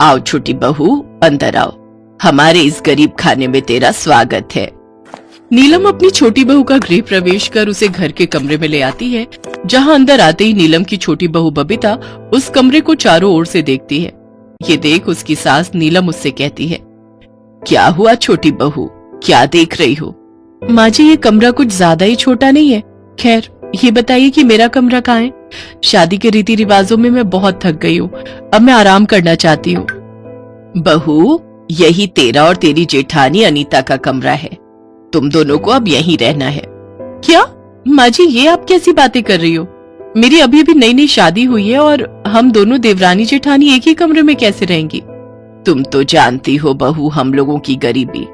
आओ छोटी बहू, अंदर आओ। हमारे इस गरीब खाने में तेरा स्वागत है। नीलम अपनी छोटी बहू का गृह प्रवेश कर उसे घर के कमरे में ले आती है, जहां अंदर आते ही नीलम की छोटी बहू बबीता उस कमरे को चारों ओर से देखती है। ये देख उसकी सास नीलम उससे कहती है, क्या हुआ छोटी बहू, क्या देख रही हो? माँ जी, ये कमरा कुछ ज्यादा ही छोटा नहीं है? खैर, ये बताइए कि मेरा कमरा कहाँ है? शादी के रीति रिवाजों में मैं बहुत थक गई हूँ, अब मैं आराम करना चाहती हूँ। बहू, यही तेरा और तेरी जेठानी अनीता का कमरा है, तुम दोनों को अब यहीं रहना है। क्या माँ जी, ये आप कैसी बातें कर रही हो? मेरी अभी अभी नई नई शादी हुई है और हम दोनों देवरानी जेठानी एक ही कमरे में कैसे रहेंगी? तुम तो जानती हो बहू, हम लोगों की गरीबी,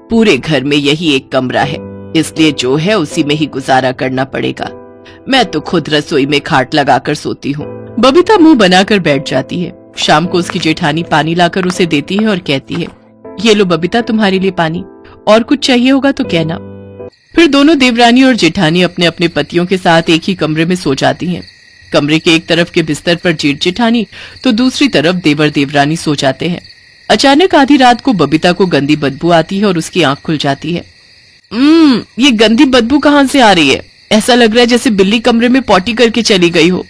पूरे घर में यही एक कमरा है, इसलिए जो है उसी में ही गुजारा करना पड़ेगा। मैं तो खुद रसोई में खाट लगाकर सोती हूँ। बबीता मुंह बनाकर बैठ जाती है। शाम को उसकी जेठानी पानी लाकर उसे देती है और कहती है, ये लो बबीता, तुम्हारे लिए पानी, और कुछ चाहिए होगा तो कहना। फिर दोनों देवरानी और जेठानी अपने अपने पतियों के साथ एक ही कमरे में सो जाती हैं। कमरे के एक तरफ के बिस्तर पर जेठ जेठानी तो दूसरी तरफ देवर देवरानी सो जाते हैं। अचानक आधी रात को बबीता को गंदी बदबू आती है और उसकी आंख खुल जाती है। ये गंदी बदबू कहाँ से आ रही है? ऐसा लग रहा है जैसे बिल्ली कमरे में पॉटी करके चली गई हो।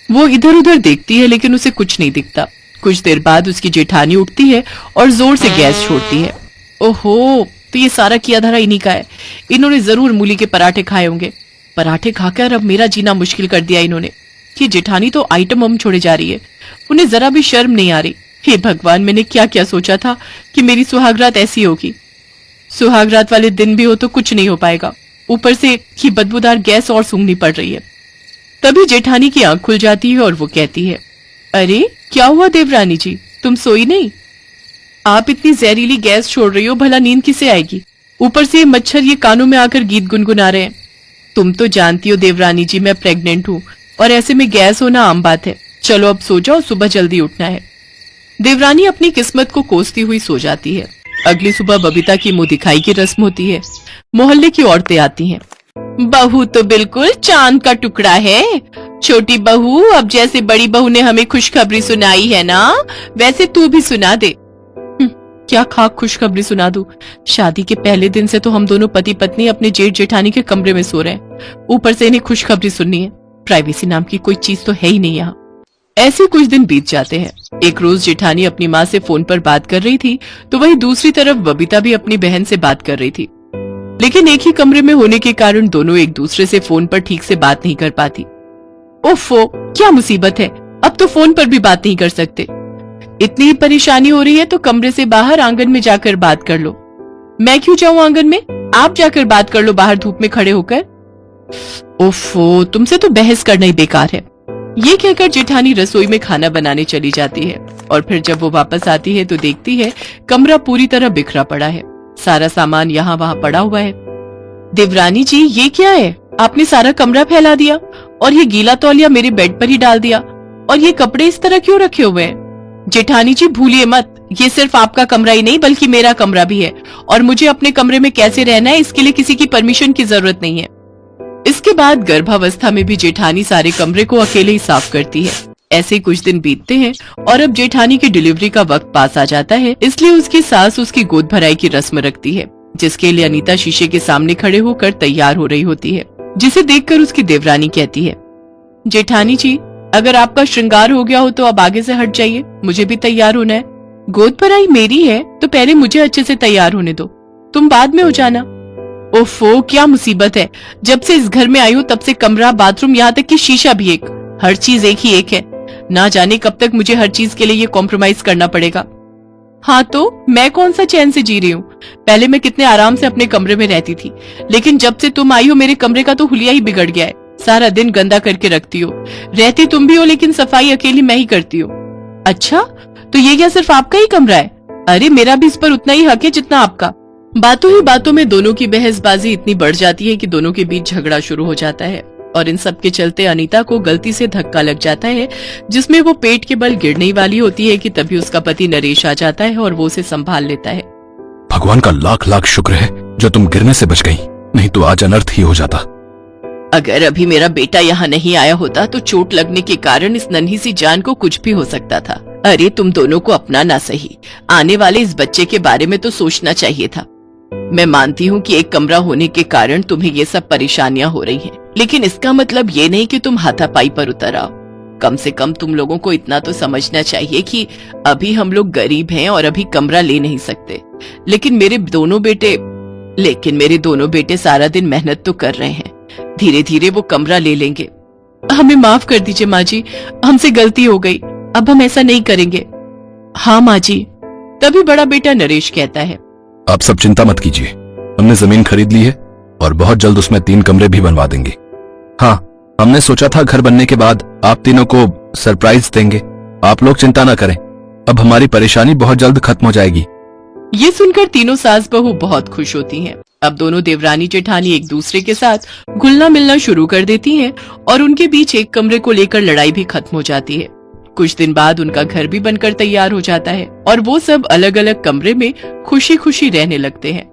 वो इधर उधर देखती है लेकिन उसे कुछ नहीं दिखता। कुछ देर बाद उसकी जेठानी उठती है और जोर से गैस छोड़ती है। ओहो, तो ये सारा किया धरा इन्हीं का है। इन्होंने जरूर मूली के पराठे खाए होंगे। पराठे खाकर अब मेरा जीना मुश्किल कर दिया इन्होंने। ये जेठानी तो आइटम बम छोड़े जा रही है, उन्हें जरा भी शर्म नहीं आ रही। हे भगवान, मैंने क्या क्या सोचा था कि मेरी सुहागरात ऐसी होगी। सुहागरात वाले दिन भी हो तो कुछ नहीं हो पाएगा, ऊपर से ये बदबूदार गैस और सूंघनी पड़ रही है। तभी जेठानी की आंख खुल जाती है और वो कहती है, अरे क्या हुआ देवरानी जी, तुम सोई नहीं? आप इतनी जहरीली गैस छोड़ रही हो, भला नींद किसे आएगी? ऊपर से ये मच्छर ये कानों में आकर गीत गुनगुना रहे हैं। तुम तो जानती हो देवरानी जी, मैं प्रेग्नेंट हूँ और ऐसे में गैस होना आम बात है। चलो अब सो जाओ, सुबह जल्दी उठना है। देवरानी अपनी किस्मत को कोसती हुई सो जाती है। अगली सुबह बबीता की मुंह दिखाई की रस्म होती है। मोहल्ले की औरतें आती हैं। बहू तो बिल्कुल चांद का टुकड़ा है। छोटी बहू, अब जैसे बड़ी बहू ने हमें खुशखबरी सुनाई है ना, वैसे तू भी सुना दे। क्या खाक खुशखबरी सुना दूं? शादी के पहले दिन से तो हम दोनों पति पत्नी अपने जेठ जेठानी के कमरे में सो रहे हैं, ऊपर से इन्हें खुशखबरी सुननी है। प्राइवेसी नाम की कोई चीज तो है ही नहीं यहाँ। ऐसे कुछ दिन बीत जाते हैं। एक रोज जेठानी अपनी माँ से फोन पर बात कर रही थी तो वहीं दूसरी तरफ बबीता भी अपनी बहन से बात कर रही थी, लेकिन एक ही कमरे में होने के कारण दोनों एक दूसरे से फोन पर ठीक से बात नहीं कर पाती। ओफो, क्या मुसीबत है, अब तो फोन पर भी बात नहीं कर सकते। इतनी ही परेशानी हो रही है तो कमरे से बाहर आंगन में जाकर बात कर लो। मैं क्यों जाऊं आंगन में, आप जाकर बात कर लो बाहर धूप में खड़े होकर। ओफो, तुमसे तो बहस करना ही बेकार है। ये कहकर जेठानी रसोई में खाना बनाने चली जाती है और फिर जब वो वापस आती है तो देखती है कमरा पूरी तरह बिखरा पड़ा है। सारा सामान यहाँ वहाँ पड़ा हुआ है। देवरानी जी, ये क्या है? आपने सारा कमरा फैला दिया और ये गीला तौलिया मेरे बेड पर ही डाल दिया, और ये कपड़े इस तरह क्यों रखे हुए हैं? जेठानी जी, भूलिए मत, ये सिर्फ आपका कमरा ही नहीं बल्कि मेरा कमरा भी है, और मुझे अपने कमरे में कैसे रहना है इसके लिए किसी की परमिशन की जरूरत नहीं है। इसके बाद गर्भावस्था में भी जेठानी सारे कमरे को अकेले ही साफ करती है। ऐसे कुछ दिन बीतते हैं और अब जेठानी की डिलीवरी का वक्त पास आ जाता है, इसलिए उसकी सास उसकी गोद भराई की रस्म रखती है, जिसके लिए अनीता शीशे के सामने खड़े होकर तैयार हो रही होती है, जिसे देखकर उसकी देवरानी कहती है, जेठानी जी, अगर आपका श्रृंगार हो गया हो तो अब आगे से हट जाइए, मुझे भी तैयार होना है। गोद भराई मेरी है तो पहले मुझे अच्छे से तैयार होने दो, तुम बाद में हो जाना। ओफो, क्या मुसीबत है, जब से इस घर में आई हूँ तब से कमरा, बाथरूम, यहाँ तक कि शीशा भी एक, हर चीज एक ही एक है। ना जाने कब तक मुझे हर चीज के लिए ये कॉम्प्रोमाइज करना पड़ेगा। हाँ तो मैं कौन सा चैन से जी रही हूँ? पहले मैं कितने आराम से अपने कमरे में रहती थी, लेकिन जब से तुम आई हो मेरे कमरे का तो हुलिया ही बिगड़ गया है। सारा दिन गंदा करके रखती हो, रहती तुम भी हो लेकिन सफाई अकेली मैं ही करती हूँ। अच्छा, तो ये क्या सिर्फ आपका ही कमरा है? अरे मेरा भी इस पर उतना ही हक है जितना आपका। बातों ही बातों में दोनों की बहसबाजी इतनी बढ़ जाती है कि दोनों के बीच झगड़ा शुरू हो जाता है, और इन सब के चलते अनीता को गलती से धक्का लग जाता है, जिसमें वो पेट के बल गिरने वाली होती है कि तभी उसका पति नरेश आ जाता है और वो उसे संभाल लेता है। भगवान का लाख लाख शुक्र है जो तुम गिरने से बच गई, नहीं तो आज अनर्थ ही हो जाता। अगर अभी मेरा बेटा यहाँ नहीं आया होता तो चोट लगने के कारण इस नन्ही सी जान को कुछ भी हो सकता था। अरे तुम दोनों को अपना ना सही, आने वाले इस बच्चे के बारे में तो सोचना चाहिए था। मैं मानती हूँ कि एक कमरा होने के कारण तुम्हें ये सब परेशानियां हो रही हैं, लेकिन इसका मतलब ये नहीं कि तुम हाथापाई पर उतर आओ। कम से कम तुम लोगों को इतना तो समझना चाहिए कि अभी हम लोग गरीब हैं और अभी कमरा ले नहीं सकते, लेकिन मेरे दोनों बेटे सारा दिन मेहनत तो कर रहे हैं, धीरे धीरे वो कमरा ले लेंगे। हमें माफ कर दीजिए माँ जी, हमसे गलती हो गई, अब हम ऐसा नहीं करेंगे। हाँ माँ जी। तभी बड़ा बेटा नरेश कहता है, आप सब चिंता मत कीजिए, हमने जमीन खरीद ली है और बहुत जल्द उसमें 3 कमरे भी बनवा देंगे। हाँ, हमने सोचा था घर बनने के बाद आप तीनों को सरप्राइज देंगे। आप लोग चिंता ना करें, अब हमारी परेशानी बहुत जल्द खत्म हो जाएगी। ये सुनकर तीनों सास बहू बहुत खुश होती हैं। अब दोनों देवरानी जेठानी एक दूसरे के साथ घुलना मिलना शुरू कर देती हैं और उनके बीच एक कमरे को लेकर लड़ाई भी खत्म हो जाती है। कुछ दिन बाद उनका घर भी बनकर तैयार हो जाता है और वो सब अलग अलग कमरे में खुशी खुशी रहने लगते हैं।